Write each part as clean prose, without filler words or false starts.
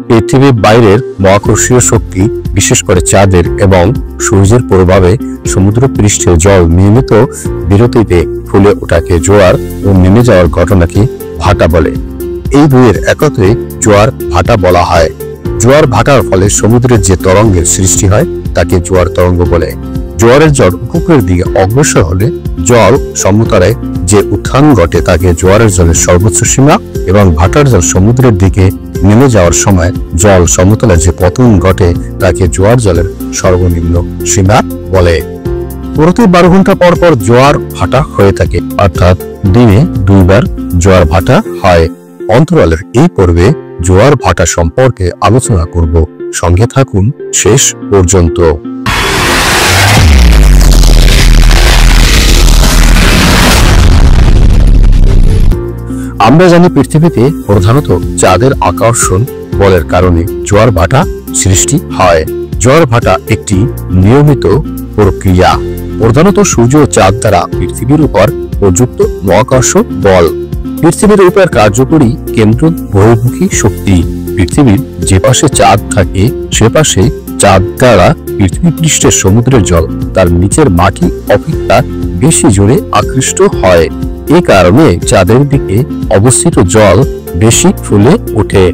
পৃথিবীর বাইরের মহাকর্ষীয় শক্তি, বিশেষ করে চাঁদের এবং সূর্যের প্রভাবে সমুদ্র পৃষ্ঠের জল নিয়মিত বিরতিতে ফুলে ওঠাকে জোয়ার ও নেমে যাওয়ার ঘটনাকে ভাটা বলে। এই দুইয়ের একত্রে জোয়ার ভাটা বলা হয়। জোয়ার ভাটার ফলে সমুদ্রের যে তরঙ্গের সৃষ্টি হয় তাকে জোয়ার তরঙ্গ বলে। জোয়ারের জল উপকূলের দিকে অগ্রসর হলে জল সমতলে যে উত্থান ঘটে তাকে জোয়ারের জলের সর্বোচ্চ সীমা, এবং ভাটার জল সমুদ্রের দিকে নেমে যাওয়ার সময় জল সমতলে যে পতন ঘটে তাকে জোয়ার জলের সর্বনিম্ন সীমা বলে। প্রতি 12 ঘন্টা পর পর জোয়ার ভাটা হয়ে থাকে, অর্থাৎ দিনে 2 বার জোয়ার ভাটা হয়। অন্তরালের এই পর্বে জোয়ার ভাটা সম্পর্কে আলোচনা করব, সঙ্গে থাকুন শেষ পর্যন্ত। আমরা জানি পৃথিবীতে প্রধানত চাঁদের আকর্ষণ বলের কারণে জোয়ার ভাটা সৃষ্টি হয়। জোয়ার ভাটা একটি নিয়মিত প্রক্রিয়া, প্রধানত সূর্য ও চাঁদ দ্বারা পৃথিবীর উপর প্রযুক্ত মহাকর্ষ বল। পৃথিবীর উপর কার্যকরী কেন্দ্র বহির্মুখী শক্তি। পৃথিবীর যে পাশে চাঁদ থাকে সে পাশে চাঁদ দ্বারা পৃথিবী পৃষ্ঠের সমুদ্রের জল তার নিচের মাটি অপেক্ষা বেশি জোরে আকৃষ্ট হয়। এ কারণে চাঁদের দিকে অবস্থিত জল বেশি ফুলে ওঠে।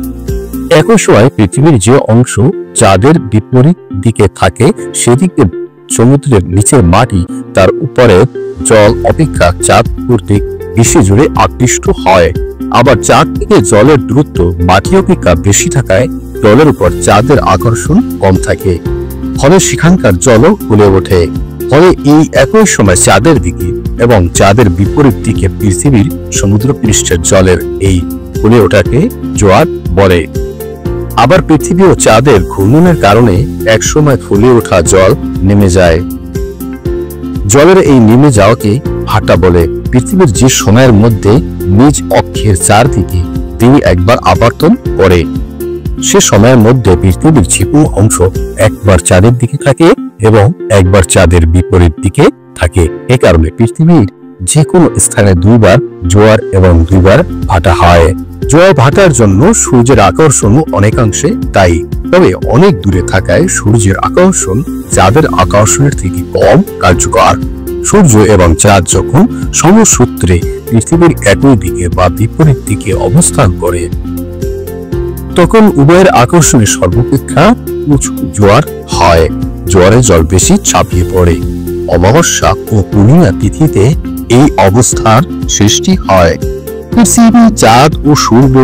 একই সময় পৃথিবীর যে অংশ চাঁদের বিপরীত দিকে থাকে সেদিকে সমুদ্রের নিচের মাটি তার উপরে জল অপেক্ষা চাঁদ কর্তৃক বেশি জোরে আকৃষ্ট হয়। আবার চাঁদ থেকে জলের দূরত্ব মাটি অপেক্ষা বেশি থাকায় জলের উপর চাঁদের আকর্ষণ কম থাকে, ফলে সেখানকার জলও ফুলে ওঠে। ফলে এই একই সময় চাঁদের দিকে এবং চাঁদের বিপরীত দিকে পৃথিবীর সমুদ্র পৃষ্ঠের জলের এই ফুলে ওঠাকে জোয়ার বলে। আবার পৃথিবী ও চাঁদের ঘূর্ণনের কারণে একসময় ফুলে ওঠা জল নেমে যায়। জলের এই নেমে যাওয়াকে ভাটা বলে। পৃথিবীর যে সময়ের মধ্যে নিজ অক্ষের চারদিকে তিনি একবার আবর্তন করে, সে সময়ের মধ্যে পৃথিবীর যে কোনো অংশ একবার চাঁদের দিকে থাকে এবং একবার চাঁদের বিপরীত দিকে থাকে। এ কারণে পৃথিবীর যে কোনো স্থানে 2 বার জোয়ার এবং 2 বার ভাটা হয়। জোয়ার ভাটার জন্য সূর্যের আকর্ষণ অনেকাংশে দায়ী, তবে অনেক দূরে থাকায় সূর্যের আকর্ষণ চাঁদের আকর্ষণের থেকে কম কার্যকর। সূর্য এবং চাঁদ যখন সমসূত্রে পৃথিবীর একই দিকে বা বিপরীত দিকে অবস্থান করে তখন উভয়ের আকর্ষণে সর্বাপেক্ষা উঁচু জোয়ার হয়। জোয়ারে জল বেশি ছাপিয়ে পড়ে। অমাবস্যা ও পূর্ণিমা তিথিতে এই অবস্থার সৃষ্টি হয়। পৃথিবী, চাঁদ ও সূর্য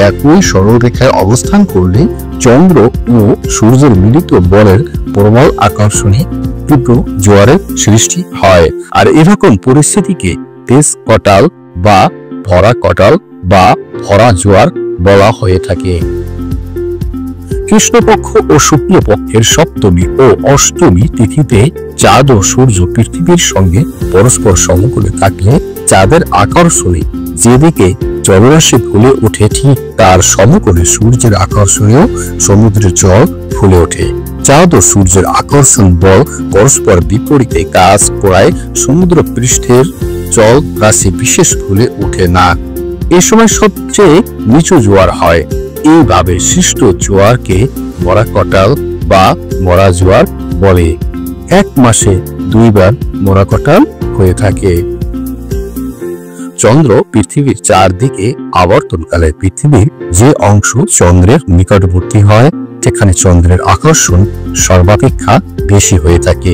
একই সরলরেখায় অবস্থান করলে চন্দ্র ও সূর্যের মিলিত বলের প্রবল আকর্ষণে তীব্র জোয়ারের সৃষ্টি হয়। আর এরকম পরিস্থিতিকে তেজ কটাল বা ভরা কটাল বা ভরা জোয়ার বলা হয়ে থাকে। কৃষ্ণপক্ষ ও শুক্লপক্ষের সপ্তমী ও অষ্টমী তিথিতে চাঁদ ও সূর্য পৃথিবীর সঙ্গে পরস্পর সমকোণে থাকলে চাঁদের আকর্ষণে যেদিকে জলরাশি ফুলে ওঠে ঠিক তার সমকোণে সূর্যের আকর্ষণেও সমুদ্রের জল ফুলে ওঠে। চাঁদ ও সূর্যের আকর্ষণ বল পরস্পর বিপরীতে কাজ করায় সমুদ্র পৃষ্ঠের জল রাশি বিশেষ ফুলে ওঠে না। এ সময় সবচেয়ে নিচু জোয়ার হয়। এইভাবে সৃষ্ট জোয়ারকে মরা কটাল বা মরা জোয়ার বলে। 1 মাসে 2 বার মরা কটাল হয়ে থাকে। চন্দ্র পৃথিবীর চারদিকে আবর্তনকালে পৃথিবীর যে অংশ চন্দ্রের নিকটবর্তী হয় সেখানে চন্দ্রের আকর্ষণ সর্বাপেক্ষা বেশি হয়ে থাকে।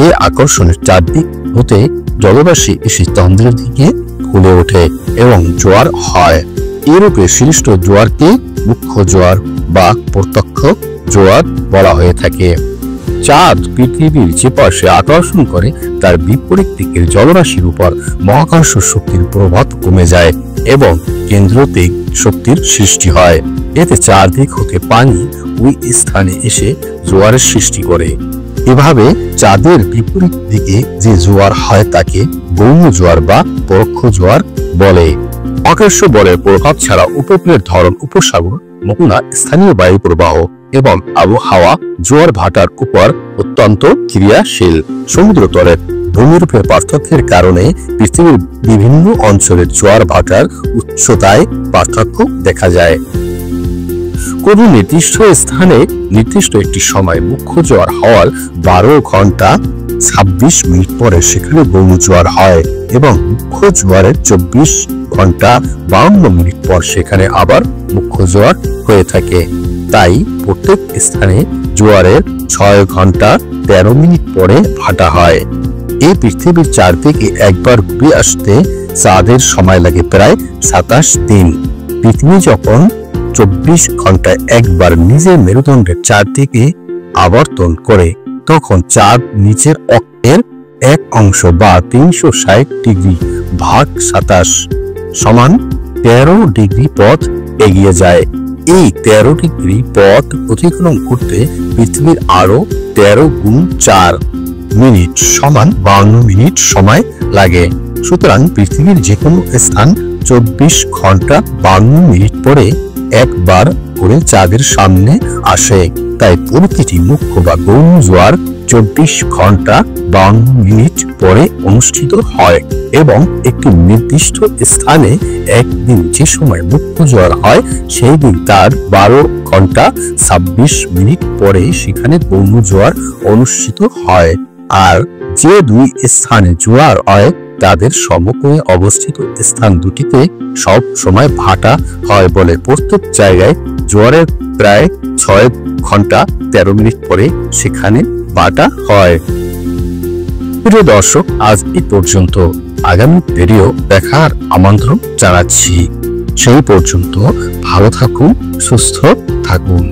এই আকর্ষণের চারদিক হতে জলরাশি এসে চন্দ্রের দিকে ফুলে ওঠে এবং জোয়ার হয়। এরূপে সৃষ্ট জোয়ারকে মুখ্য জোয়ার বা প্রত্যক্ষ জোয়ার বলা হয়ে থাকে। চাঁদ পৃথিবীর যে পাশে আকর্ষণ করে তার বিপরীত দিকের জলরাশির উপর মহাকর্ষ শক্তির প্রভাব কমে যায় এবং কেন্দ্রদিক শক্তির সৃষ্টি হয়। এতে চারদিক হতে পানি ওই স্থানে এসে জোয়ারের সৃষ্টি করে। এভাবে চাঁদের বিপরীত দিকে যে জোয়ার হয় তাকে গৌণ জোয়ার বা পরোক্ষ জোয়ার বলে। আকর্ষ বলের প্রভাব ছাড়া উপকূলের ধরন, উপসাগর, মোহনা, স্থানীয় বায়ু প্রবাহ এবং আবহাওয়া জোয়ার ভাটার উপর অত্যন্ত ক্রিয়াশীল। সমুদ্র তলের ভূমিরূপের পার্থক্যের কারণে পৃথিবীর বিভিন্ন অঞ্চলের জোয়ার ভাটার উচ্চতায় পার্থক্য দেখা যায়। কোনো নির্দিষ্ট স্থানে নির্দিষ্ট একটি সময় মুখ্য জোয়ার হওয়ার 12 ঘন্টা 26 মিনিট পরে সেখানে গৌণ জোয়ার হয় এবং মুখ্য জোয়ারের 24 ঘন্টা 52 মিনিট পর সেখানে আবার মুখ্য জোয়ার হয়ে থাকে। তাই প্রত্যেক স্থানে জোয়ারের 6 ঘন্টা 13 মিনিট পরে ভাটা হয়। এই পৃথিবীর চারদিকে একবার ঘুরে আসতে চাঁদের সময় লাগে প্রায় 27 দিন। পৃথিবী যখন 24 ঘন্টায় একবার নিজের মেরুদণ্ডের চারদিকে আবর্তন করে তখন চাঁদ নিচের অক্ষের এক অংশ বা 360 ডিগ্রি ভাগ 27 সমান 13 ডিগ্রি পথ এগিয়ে যায়। এই 13 ডিগ্রি পথ অতিক্রম করতে পৃথিবীর আরো 13 গুণ 4 মিনিট সমান 52 মিনিট সময় লাগে। সুতরাং পৃথিবীর যে কোনো স্থান 24 ঘন্টা 52 মিনিট পরে একবার করে চাঁদের সামনে আসে। তাই প্রতিটি মুখ্য বা গৌণ জোয়ার 24 ঘন্টা 52 মিনিট পরে অনুষ্ঠিত হয় এবং একটি নির্দিষ্ট স্থানে একদিন যে সময় মুখ্য জোয়ার হয় সেই দিন তার 12 ঘন্টা 26 মিনিট পরে সেখানে গৌণ জোয়ার অনুষ্ঠিত হয়। আর যে দুই স্থানে জোয়ার হয় তাদের সমকোণে অবস্থিত স্থান দুটিতে সব সময় ভাটা হয় বলে প্রত্যেক জায়গায় জোয়ারের প্রায় 6 ঘন্টা 13 মিনিট পরে সেখানে ভাটা হয়। প্রিয় দর্শক, আজ এই পর্যন্ত। আগামী ভিডিও দেখার আমন্ত্রণ জানাচ্ছি। সেই পর্যন্ত ভালো থাকুন, সুস্থ থাকুন।